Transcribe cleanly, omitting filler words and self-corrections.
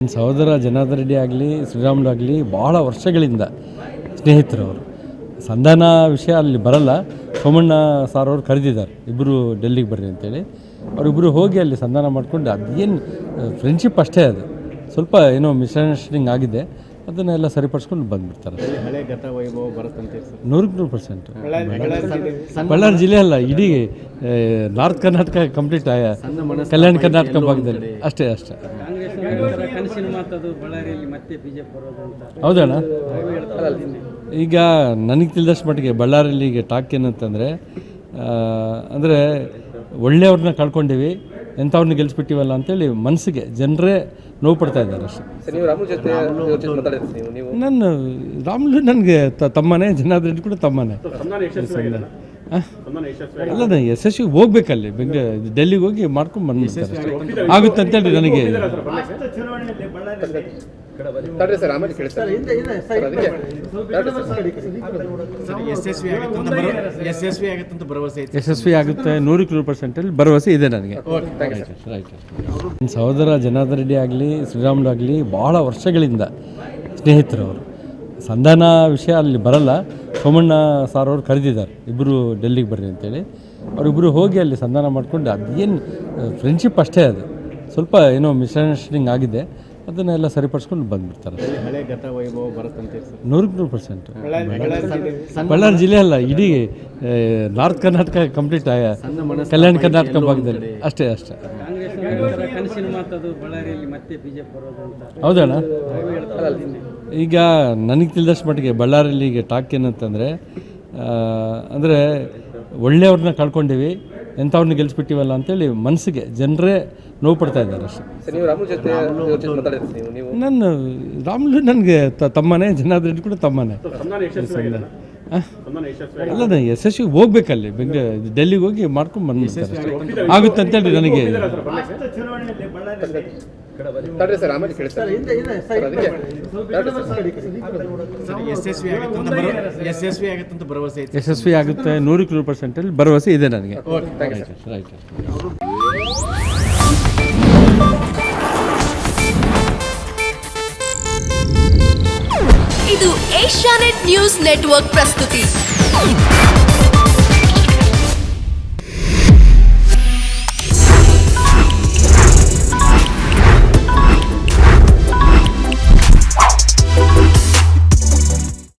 ಸಹೋದರ ಜನಾರ್ದನ ರೆಡ್ಡಿ ಆಗಲಿ ಶ್ರೀರಾಮುಲು ಆಗಲಿ ಭಾಳ ವರ್ಷಗಳಿಂದ ಸ್ನೇಹಿತರು ಅವರು. ಸಂಧಾನ ವಿಷಯ ಅಲ್ಲಿ ಬರಲ್ಲ. ಸೋಮಣ್ಣ ಸಾರ್ ಅವರು ಕರೆದಿದ್ದಾರೆ, ಇಬ್ಬರು ಡೆಲ್ಲಿಗೆ ಬರ್ರಿ ಅಂತೇಳಿ. ಅವರಿಬ್ಬರು ಹೋಗಿ ಅಲ್ಲಿ ಸಂಧಾನ ಮಾಡಿಕೊಂಡು ಅದೇನು ಫ್ರೆಂಡ್ಶಿಪ್ ಅಷ್ಟೇ, ಅದು ಸ್ವಲ್ಪ ಏನೋ ಮಿಸ್ಅಂಡರ್ಸ್ಟ್ಯಾಂಡಿಂಗ್ ಆಗಿದೆ, ಅದನ್ನೆಲ್ಲ ಸರಿಪಡಿಸ್ಕೊಂಡು ಬಂದುಬಿಡ್ತಾರೆ. 100% ಬಳ್ಳಾರಿ ಜಿಲ್ಲೆ ಅಲ್ಲ, ಇಡೀ ನಾರ್ತ್ ಕರ್ನಾಟಕ ಕಂಪ್ಲೀಟ್ ಕಲ್ಯಾಣ ಕರ್ನಾಟಕ ಭಾಗದಲ್ಲಿ ಅಷ್ಟೇ. ಹೌದಣ್ಣ, ಈಗ ನನಗೆ ತಿಳಿದಷ್ಟು ಮಟ್ಟಿಗೆ ಬಳ್ಳಾರಿಯಲ್ಲಿ ಈಗ ಟಾಕ್ ಏನಂತಂದರೆ, ಅಂದರೆ ಒಳ್ಳೆಯವ್ರನ್ನ ಕಳ್ಕೊಂಡಿವಿ, ಎಂಥವ್ರನ್ನ ಗೆಲ್ಲಿಸ್ಬಿಟ್ಟಿವಲ್ಲ ಅಂತೇಳಿ ಮನಸ್ಸಿಗೆ ಜನರೇ ನೋವು ಪಡ್ತಾ ಇದ್ದಾರೆ ಅಷ್ಟೇ. ನನ್ನ ರಾಮುಲು ನನಗೆ ತಮ್ಮನೇ, ಜನಾರ್ದನ ರೆಡ್ಡಿ ಕೂಡ ತಮ್ಮನೇ. ಅಲ್ಲ, ಯಶಸ್ವಿ ಹೋಗ್ಬೇಕಲ್ಲಿ ಡೆಲ್ಲಿಗೆ ಹೋಗಿ ಮಾಡ್ಕೊಂಡು ಬಂದ್ಬಿಡ್ತಾರೆ ಆಗುತ್ತೆ ಅಂತೇಳಿ ನನಗೆ. ಯಶಸ್ವಿ ಆಗುತ್ತೆ 100% ಭರವಸೆ ಇದೆ ನನಗೆ. ಸಹೋದರ ಜನಾರ್ದನ ರೆಡ್ಡಿ ಆಗಲಿ ಶ್ರೀರಾಮುಲು ಆಗಲಿ ಭಾಳ ವರ್ಷಗಳಿಂದ ಸ್ನೇಹಿತರು ಅವರು. ಸಂಧಾನ ವಿಷಯ ಅಲ್ಲಿ ಬರಲ್ಲ. ಸೋಮಣ್ಣ ಸಾರ್ ಅವರು ಕರೆದಿದ್ದಾರೆ, ಇಬ್ಬರು ಡೆಲ್ಲಿಗೆ ಬರ್ರಿ ಅಂತೇಳಿ. ಅವರಿಬ್ಬರು ಹೋಗಿ ಅಲ್ಲಿ ಸಂಧಾನ ಮಾಡಿಕೊಂಡು ಅದೇನು ಫ್ರೆಂಡ್ಶಿಪ್ ಅಷ್ಟೇ, ಅದು ಸ್ವಲ್ಪ ಏನೋ ಮಿಸ್ಅಂಡರ್ಸ್ಟ್ಯಾಂಡಿಂಗ್ ಆಗಿದೆ, ಅದನ್ನೆಲ್ಲ ಸರಿಪಡಿಸ್ಕೊಂಡು ಬಂದುಬಿಡ್ತಾರೆ. 100% ಬಳ್ಳಾರಿ ಜಿಲ್ಲೆ ಅಲ್ಲ, ಇಡೀ ನಾರ್ತ್ ಕರ್ನಾಟಕ ಕಂಪ್ಲೀಟ್ ಕಲ್ಯಾಣ ಕರ್ನಾಟಕ ಭಾಗದಲ್ಲಿ ಅಷ್ಟೇ. ಹೌದಣ್ಣ, ಈಗ ನನಗೆ ತಿಳಿದಷ್ಟು ಮಟ್ಟಿಗೆ ಬಳ್ಳಾರಿಯಲ್ಲಿ ಈಗ ಟಾಕ್ ಏನಂತಂದರೆ, ಅಂದರೆ ಒಳ್ಳೆಯವ್ರನ್ನ ಕಳ್ಕೊಂಡಿವಿ, ಎಂಥವ್ರನ್ನ ಗೆಲ್ಲಿಸ್ಬಿಟ್ಟಿವಲ್ಲ ಅಂತೇಳಿ ಮನಸ್ಸಿಗೆ ಜನರೇ ನೋವು ಪಡ್ತಾ ಇದ್ದಾರೆ ಅಷ್ಟೇ. ನನ್ನ ರಾಮುಲು ನನಗೆ ತಮ್ಮನೇ, ಜನಾರ್ದನ ರೆಡ್ಡಿ ಕೂಡ ತಮ್ಮನೇ. ಅಲ್ಲ, ಯಶಸ್ವಿ ಹೋಗ್ಬೇಕಲ್ಲಿ ಡೆಲ್ಲಿಗೆ ಹೋಗಿ ಮಾಡ್ಕೊಂಡು ಬಂದ್ಬಿಡ್ತಾರೆ ಅಷ್ಟೇ ಆಗುತ್ತೆ ಅಂತೇಳಿ ನನಗೆ. ಯಶಸ್ವಿ ಆಗುತ್ತೆ 100% ಭರವಸೆ ಇದೆ ನನಗೆ. ಇದು ಏಷ್ಯಾನೆಟ್ ನ್ಯೂಸ್ ನೆಟ್ವರ್ಕ್ ಪ್ರಸ್ತುತಿ.